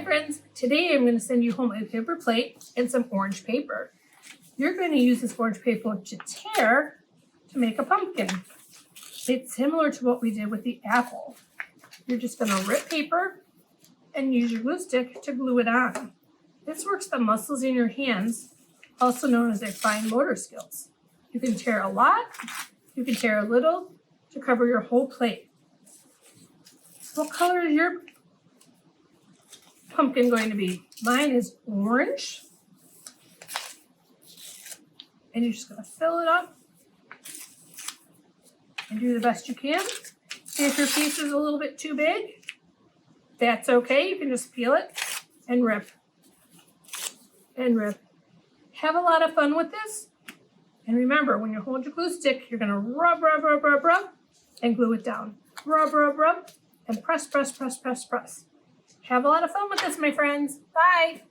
Hi friends, today I'm going to send you home a paper plate and some orange paper. You're going to use this orange paper to tear to make a pumpkin. It's similar to what we did with the apple. You're just going to rip paper and use your glue stick to glue it on. This works the muscles in your hands, also known as their fine motor skills. You can tear a lot, you can tear a little to cover your whole plate. What color is your pumpkin going to be? Mine is orange. And you're just going to fill it up and do the best you can. If your piece is a little bit too big, that's okay. You can just peel it and rip and rip. Have a lot of fun with this. And remember, when you hold your glue stick, you're going to rub, rub, rub, rub, rub, and glue it down. Rub, rub, rub, and press, press, press, press, press. Have a lot of fun with this, my friends. Bye.